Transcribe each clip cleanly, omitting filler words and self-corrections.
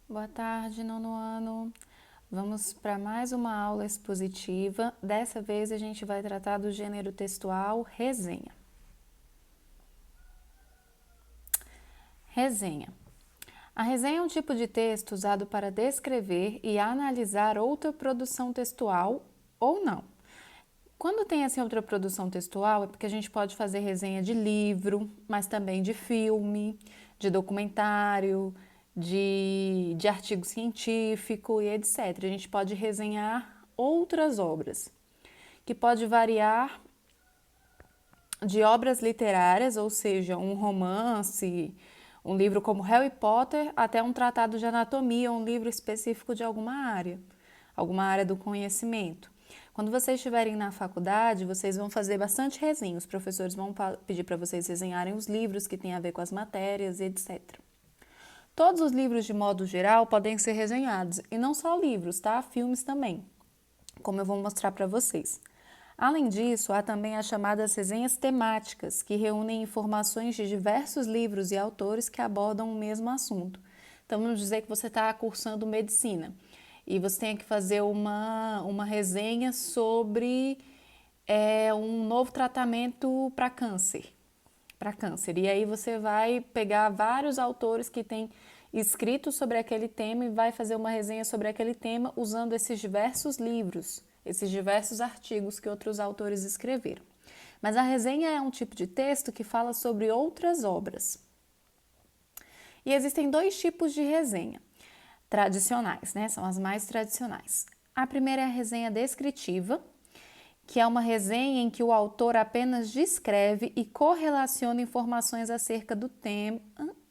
Boa tarde, nono ano. Vamos para mais uma aula expositiva. Dessa vez a gente vai tratar do gênero textual resenha. Resenha. A resenha é um tipo de texto usado para descrever e analisar outra produção textual ou não. Quando tem assim outra produção textual, é porque a gente pode fazer resenha de livro, mas também de filme, de documentário, de artigo científico e etc. A gente pode resenhar outras obras, que pode variar de obras literárias, ou seja, um romance, um livro como Harry Potter, até um tratado de anatomia, um livro específico de alguma área do conhecimento. Quando vocês estiverem na faculdade, vocês vão fazer bastante resenha. Os professores vão pedir para vocês resenharem os livros que têm a ver com as matérias, etc. Todos os livros, de modo geral, podem ser resenhados, e não só livros, tá? Filmes também, como eu vou mostrar para vocês. Além disso, há também as chamadas resenhas temáticas, que reúnem informações de diversos livros e autores que abordam o mesmo assunto. Então, vamos dizer que você está cursando medicina e você tem que fazer uma resenha sobre um novo tratamento para câncer. E aí você vai pegar vários autores que têm escrito sobre aquele tema e vai fazer uma resenha sobre aquele tema usando esses diversos livros, esses diversos artigos que outros autores escreveram. Mas a resenha é um tipo de texto que fala sobre outras obras. E existem dois tipos de resenha tradicionais, né? São as mais tradicionais. A primeira é a resenha descritiva, que é uma resenha em que o autor apenas descreve e correlaciona informações acerca do tema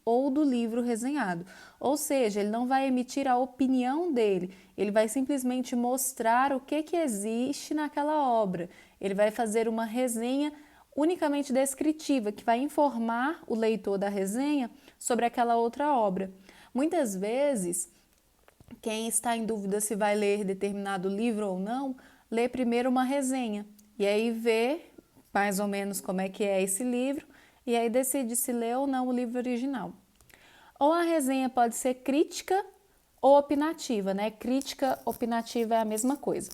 ou do livro resenhado. Ou seja, ele não vai emitir a opinião dele, ele vai simplesmente mostrar o que existe naquela obra. Ele vai fazer uma resenha unicamente descritiva, que vai informar o leitor da resenha sobre aquela outra obra. Muitas vezes, quem está em dúvida se vai ler determinado livro ou não, lê primeiro uma resenha e aí vê mais ou menos como é que é esse livro e aí decide se lê ou não o livro original. Ou a resenha pode ser crítica ou opinativa, né? Crítica, opinativa é a mesma coisa.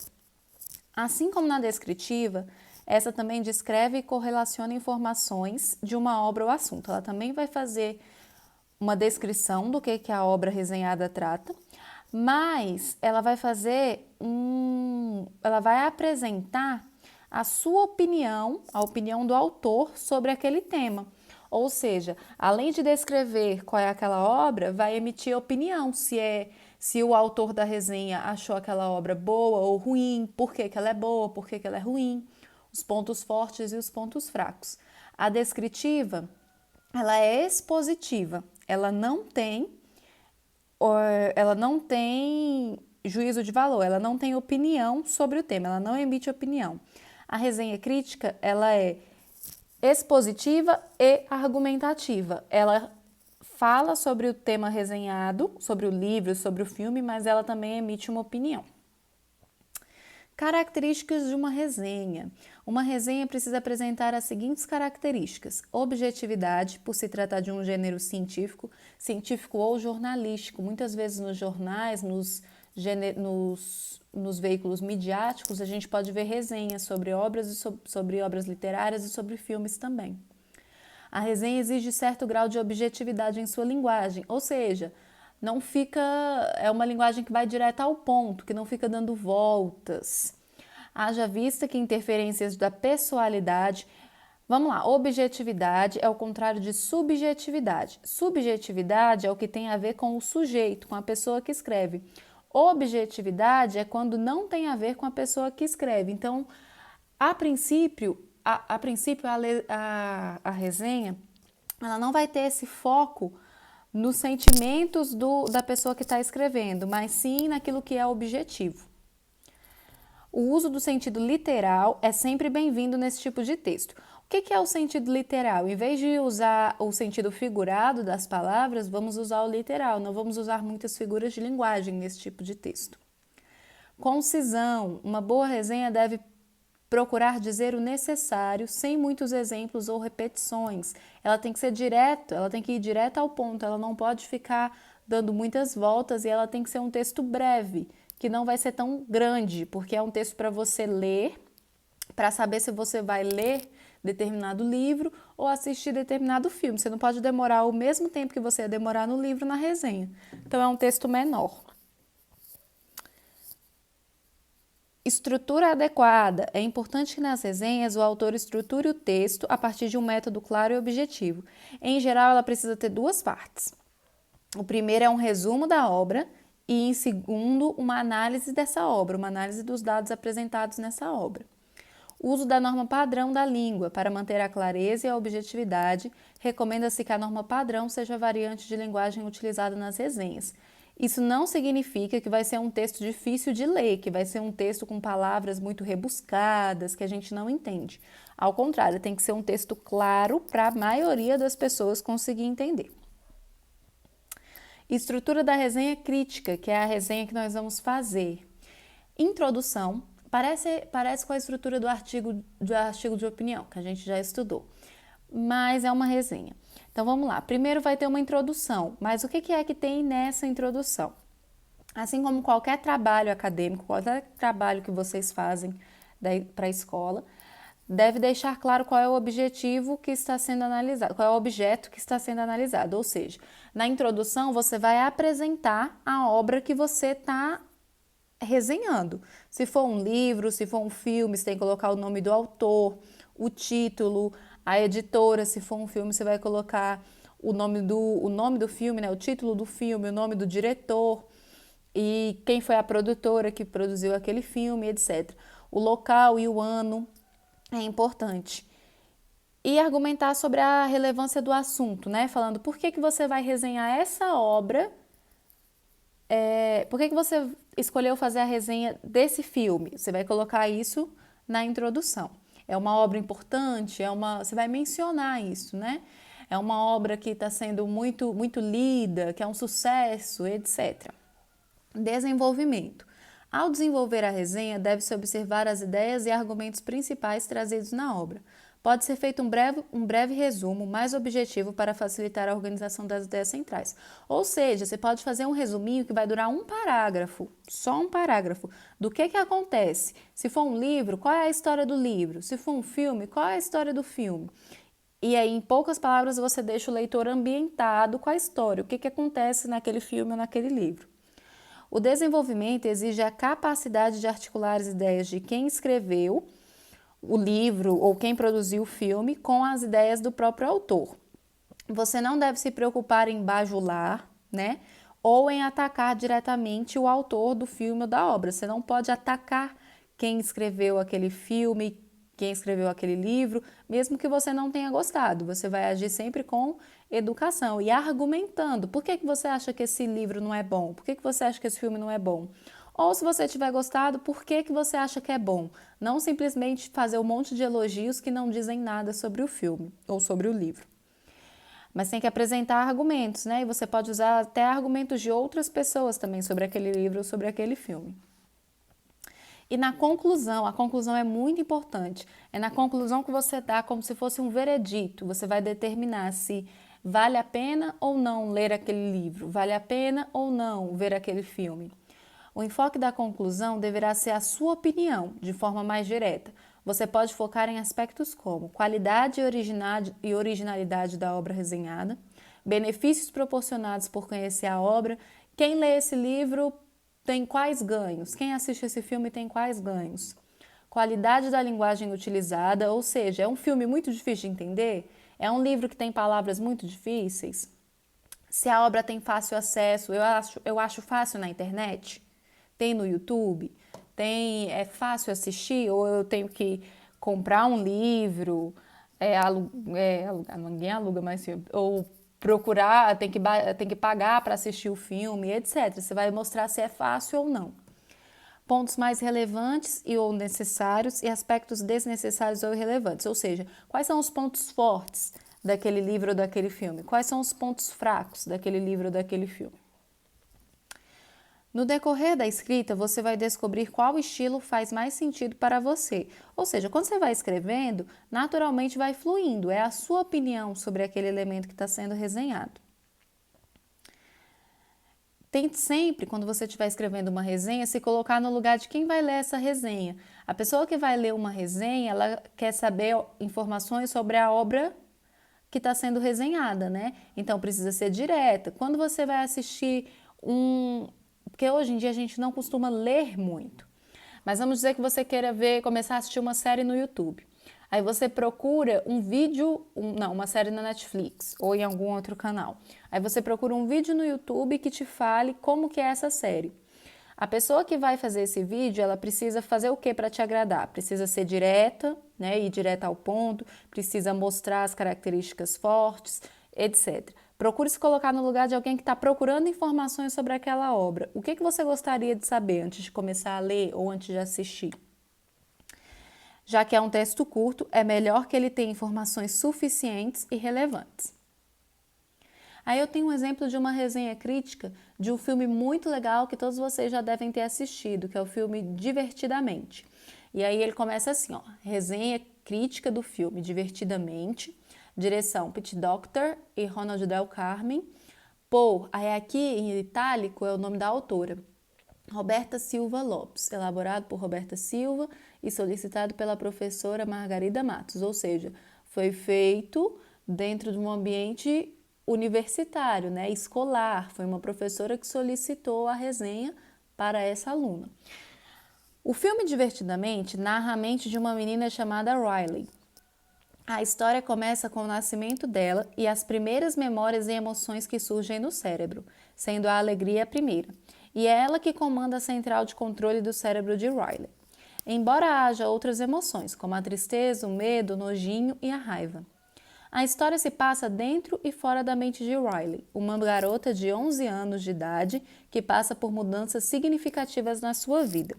Assim como na descritiva, essa também descreve e correlaciona informações de uma obra ou assunto. Ela também vai fazer uma descrição do que a obra resenhada trata, mas ela vai ela vai apresentar a sua opinião, a opinião do autor sobre aquele tema. Ou seja, além de descrever qual é aquela obra, vai emitir opinião se o autor da resenha achou aquela obra boa ou ruim, por que ela é boa, por que ela é ruim, os pontos fortes e os pontos fracos. A descritiva, ela é expositiva, ela não tem juízo de valor, ela não tem opinião sobre o tema, ela não emite opinião. A resenha crítica, ela é expositiva e argumentativa. Ela fala sobre o tema resenhado, sobre o livro, sobre o filme, mas ela também emite uma opinião. Características de uma resenha. Uma resenha precisa apresentar as seguintes características: objetividade, por se tratar de um gênero científico, científico ou jornalístico. Muitas vezes nos jornais, nos veículos midiáticos, a gente pode ver resenhas sobre obras, sobre obras literárias e sobre filmes também. A resenha exige certo grau de objetividade em sua linguagem, ou seja, não fica, é uma linguagem que vai direto ao ponto, que não fica dando voltas. Haja vista que interferências da pessoalidade. Vamos lá, objetividade é o contrário de subjetividade. Subjetividade é o que tem a ver com o sujeito, com a pessoa que escreve. Objetividade é quando não tem a ver com a pessoa que escreve. Então, a princípio, a resenha ela não vai ter esse foco nos sentimentos da pessoa que está escrevendo, mas sim naquilo que é objetivo. O uso do sentido literal é sempre bem-vindo nesse tipo de texto. O que é o sentido literal? Em vez de usar o sentido figurado das palavras, vamos usar o literal, não vamos usar muitas figuras de linguagem nesse tipo de texto. Concisão. Uma boa resenha deve procurar dizer o necessário, sem muitos exemplos ou repetições. Ela tem que ser direta, ela tem que ir direto ao ponto, ela não pode ficar dando muitas voltas e ela tem que ser um texto breve, que não vai ser tão grande, porque é um texto para você ler, para saber se você vai ler determinado livro ou assistir determinado filme. Você não pode demorar o mesmo tempo que você ia demorar no livro na resenha. Então, é um texto menor. Estrutura adequada. É importante que nas resenhas o autor estruture o texto a partir de um método claro e objetivo. Em geral, ela precisa ter duas partes. O primeiro é um resumo da obra e, em segundo, uma análise dessa obra, uma análise dos dados apresentados nessa obra. O uso da norma padrão da língua para manter a clareza e a objetividade. Recomenda-se que a norma padrão seja a variante de linguagem utilizada nas resenhas. Isso não significa que vai ser um texto difícil de ler, que vai ser um texto com palavras muito rebuscadas, que a gente não entende. Ao contrário, tem que ser um texto claro para a maioria das pessoas conseguir entender. Estrutura da resenha crítica, que é a resenha que nós vamos fazer. Introdução, parece com a estrutura do artigo de opinião, que a gente já estudou, mas é uma resenha. Então vamos lá, primeiro vai ter uma introdução, mas o que é que tem nessa introdução? Assim como qualquer trabalho acadêmico, qualquer trabalho que vocês fazem para a escola, deve deixar claro qual é o objetivo que está sendo analisado, qual é o objeto que está sendo analisado, ou seja, na introdução você vai apresentar a obra que você está resenhando. Se for um livro, se for um filme, você tem que colocar o nome do autor, o título, a editora. Se for um filme, você vai colocar o nome do filme, né? O título do filme, o nome do diretor e quem foi a produtora que produziu aquele filme, etc. O local e o ano é importante. E argumentar sobre a relevância do assunto, né? Falando por que você vai resenhar essa obra, por que você escolheu fazer a resenha desse filme. Você vai colocar isso na introdução. É uma obra importante, você vai mencionar isso, né? É uma obra que está sendo muito, muito lida, que é um sucesso, etc. Desenvolvimento. Ao desenvolver a resenha, deve-se observar as ideias e argumentos principais trazidos na obra. Pode ser feito um breve resumo mais objetivo para facilitar a organização das ideias centrais. Ou seja, você pode fazer um resuminho que vai durar um parágrafo, só um parágrafo, do que acontece. Se for um livro, qual é a história do livro? Se for um filme, qual é a história do filme? E aí, em poucas palavras, você deixa o leitor ambientado com a história, o que acontece naquele filme ou naquele livro. O desenvolvimento exige a capacidade de articular as ideias de quem escreveu o livro ou quem produziu o filme com as ideias do próprio autor. Você não deve se preocupar em bajular, né? Ou em atacar diretamente o autor do filme ou da obra. Você não pode atacar quem escreveu aquele filme, quem escreveu aquele livro, mesmo que você não tenha gostado. Você vai agir sempre com educação e argumentando. Por que você acha que esse livro não é bom? Por que você acha que esse filme não é bom? Ou se você tiver gostado, por que você acha que é bom? Não simplesmente fazer um monte de elogios que não dizem nada sobre o filme ou sobre o livro. Mas tem que apresentar argumentos, né? E você pode usar até argumentos de outras pessoas também sobre aquele livro ou sobre aquele filme. E na conclusão, a conclusão é muito importante. É na conclusão que você dá como se fosse um veredito. Você vai determinar se vale a pena ou não ler aquele livro, vale a pena ou não ver aquele filme. O enfoque da conclusão deverá ser a sua opinião, de forma mais direta. Você pode focar em aspectos como qualidade e originalidade da obra resenhada, benefícios proporcionados por conhecer a obra, quem lê esse livro tem quais ganhos, quem assiste esse filme tem quais ganhos. Qualidade da linguagem utilizada, ou seja, é um filme muito difícil de entender? É um livro que tem palavras muito difíceis? Se a obra tem fácil acesso, eu acho fácil na internet? Tem no YouTube? É fácil assistir? Ou eu tenho que comprar um livro, ninguém aluga mais filme, ou procurar, tem que pagar para assistir o filme, etc. Você vai mostrar se é fácil ou não. Pontos mais relevantes ou necessários e aspectos desnecessários ou irrelevantes, ou seja, quais são os pontos fortes daquele livro ou daquele filme? Quais são os pontos fracos daquele livro ou daquele filme? No decorrer da escrita, você vai descobrir qual estilo faz mais sentido para você. Ou seja, quando você vai escrevendo, naturalmente vai fluindo, é a sua opinião sobre aquele elemento que está sendo resenhado. Tente sempre, quando você estiver escrevendo uma resenha, se colocar no lugar de quem vai ler essa resenha. A pessoa que vai ler uma resenha, ela quer saber informações sobre a obra que está sendo resenhada, né? Então precisa ser direta. Quando você vai assistir porque hoje em dia a gente não costuma ler muito, mas vamos dizer que você queira começar a assistir uma série no YouTube. Aí você procura um vídeo, uma série na Netflix ou em algum outro canal. Aí você procura um vídeo no YouTube que te fale como que é essa série. A pessoa que vai fazer esse vídeo, ela precisa fazer o que para te agradar? Precisa ser direta, né, ir direta ao ponto, precisa mostrar as características fortes, etc. Procure se colocar no lugar de alguém que está procurando informações sobre aquela obra. O que você gostaria de saber antes de começar a ler ou antes de assistir? Já que é um texto curto, é melhor que ele tenha informações suficientes e relevantes. Aí eu tenho um exemplo de uma resenha crítica de um filme muito legal que todos vocês já devem ter assistido, que é o filme Divertidamente. E aí ele começa assim, ó, resenha crítica do filme Divertidamente, direção Pete Docter e Ronald Del Carmen, aí aqui em itálico é o nome da autora, Roberta Silva Lopes, elaborado por Roberta Silva e solicitado pela professora Margarida Matos, ou seja, foi feito dentro de um ambiente universitário, né, escolar, foi uma professora que solicitou a resenha para essa aluna. O filme Divertidamente narra a mente de uma menina chamada Riley. A história começa com o nascimento dela e as primeiras memórias e emoções que surgem no cérebro, sendo a alegria a primeira. E é ela que comanda a central de controle do cérebro de Riley. Embora haja outras emoções, como a tristeza, o medo, o nojinho e a raiva. A história se passa dentro e fora da mente de Riley, uma garota de 11 anos de idade que passa por mudanças significativas na sua vida.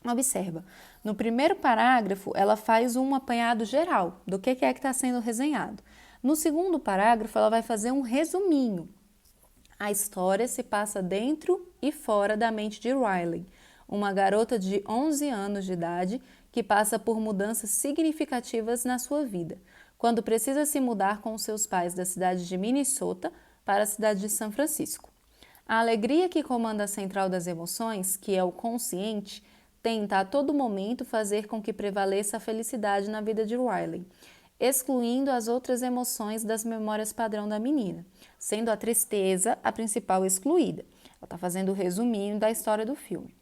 Observa, no primeiro parágrafo ela faz um apanhado geral do que é que está sendo resenhado. No segundo parágrafo ela vai fazer um resuminho. A história se passa dentro e fora da mente de Riley, uma garota de 11 anos de idade que passa por mudanças significativas na sua vida, quando precisa se mudar com seus pais da cidade de Minnesota para a cidade de São Francisco. A alegria que comanda a central das emoções, que é o consciente, tenta a todo momento fazer com que prevaleça a felicidade na vida de Riley, excluindo as outras emoções das memórias padrão da menina, sendo a tristeza a principal excluída. Ela está fazendo o resuminho da história do filme.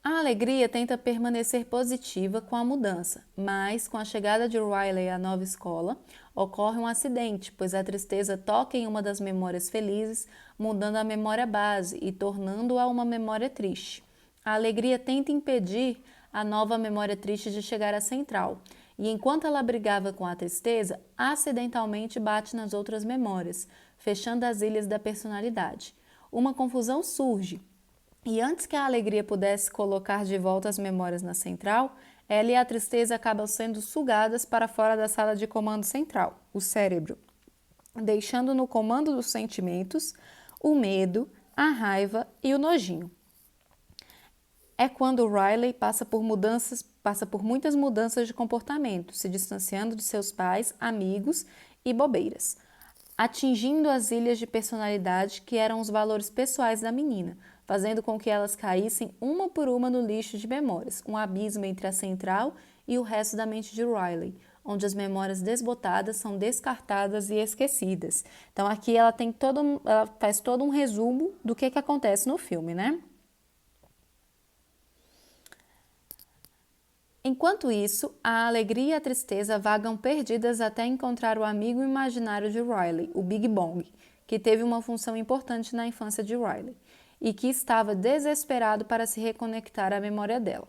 A alegria tenta permanecer positiva com a mudança, mas com a chegada de Riley à nova escola, ocorre um acidente, pois a tristeza toca em uma das memórias felizes, mudando a memória base e tornando-a uma memória triste. A alegria tenta impedir a nova memória triste de chegar à central, e enquanto ela brigava com a tristeza, acidentalmente bate nas outras memórias, fechando as ilhas da personalidade. Uma confusão surge. E antes que a alegria pudesse colocar de volta as memórias na central, ela e a tristeza acabam sendo sugadas para fora da sala de comando central, o cérebro, deixando no comando dos sentimentos o medo, a raiva e o nojinho. É quando Riley passa por muitas mudanças de comportamento, se distanciando de seus pais, amigos e bobeiras, atingindo as ilhas de personalidade que eram os valores pessoais da menina, fazendo com que elas caíssem uma por uma no lixo de memórias, um abismo entre a central e o resto da mente de Riley, onde as memórias desbotadas são descartadas e esquecidas. Então aqui ela faz todo um resumo do que acontece no filme, né? Enquanto isso, a alegria e a tristeza vagam perdidas até encontrar o amigo imaginário de Riley, o Big Bong, que teve uma função importante na infância de Riley e que estava desesperado para se reconectar à memória dela.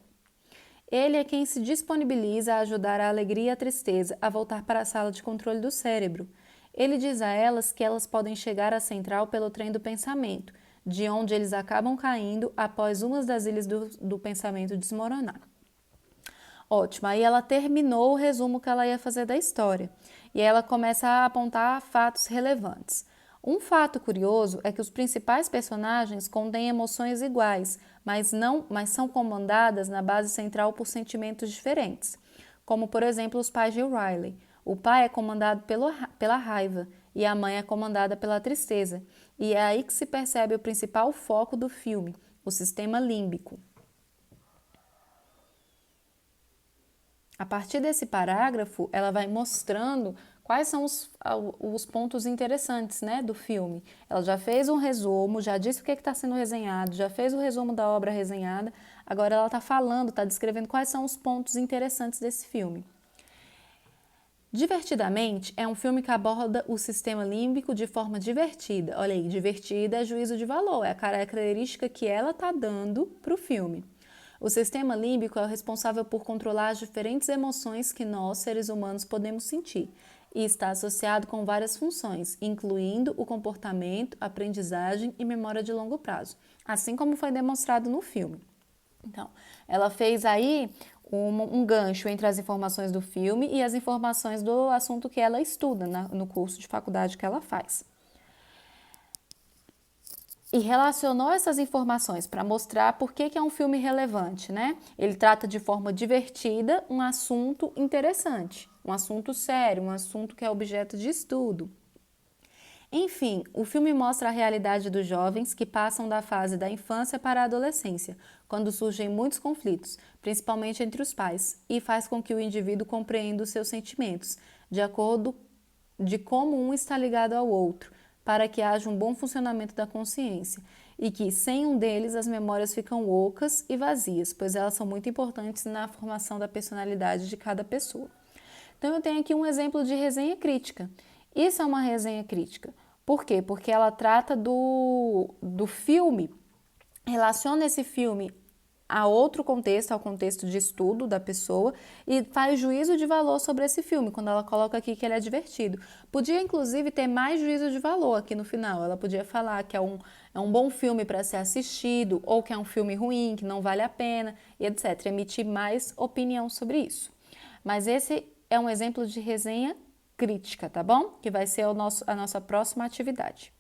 Ele é quem se disponibiliza a ajudar a alegria e a tristeza a voltar para a sala de controle do cérebro. Ele diz a elas que elas podem chegar à central pelo trem do pensamento, de onde eles acabam caindo após uma das ilhas do pensamento desmoronar. Ótimo, aí ela terminou o resumo que ela ia fazer da história e aí ela começa a apontar fatos relevantes. Um fato curioso é que os principais personagens contêm emoções iguais, mas são comandadas na base central por sentimentos diferentes, como por exemplo os pais de Riley. O pai é comandado pela raiva e a mãe é comandada pela tristeza. E é aí que se percebe o principal foco do filme, o sistema límbico. A partir desse parágrafo, ela vai mostrando quais são os pontos interessantes, né, do filme. Ela já fez um resumo, já disse o que está sendo resenhado, já fez o resumo da obra resenhada, agora ela está falando, está descrevendo quais são os pontos interessantes desse filme. Divertidamente é um filme que aborda o sistema límbico de forma divertida. Olha aí, divertida é juízo de valor, é a característica que ela está dando para o filme. O sistema límbico é o responsável por controlar as diferentes emoções que nós, seres humanos, podemos sentir e está associado com várias funções, incluindo o comportamento, aprendizagem e memória de longo prazo, assim como foi demonstrado no filme. Então, ela fez aí um gancho entre as informações do filme e as informações do assunto que ela estuda no curso de faculdade que ela faz. E relacionou essas informações para mostrar por que é um filme relevante, né? Ele trata de forma divertida um assunto interessante, um assunto sério, um assunto que é objeto de estudo. Enfim, o filme mostra a realidade dos jovens que passam da fase da infância para a adolescência, quando surgem muitos conflitos, principalmente entre os pais, e faz com que o indivíduo compreenda os seus sentimentos, de acordo de como um está ligado ao outro, para que haja um bom funcionamento da consciência, e que, sem um deles, as memórias ficam ocas e vazias, pois elas são muito importantes na formação da personalidade de cada pessoa. Então, eu tenho aqui um exemplo de resenha crítica. Isso é uma resenha crítica. Por quê? Porque ela trata do filme, relaciona esse filme a outro contexto, ao contexto de estudo da pessoa e faz juízo de valor sobre esse filme, quando ela coloca aqui que ele é divertido. Podia, inclusive, ter mais juízo de valor aqui no final. Ela podia falar que é um bom filme para ser assistido ou que é um filme ruim, que não vale a pena, e etc. Emitir mais opinião sobre isso. Mas esse é um exemplo de resenha crítica, tá bom? Que vai ser a nossa próxima atividade.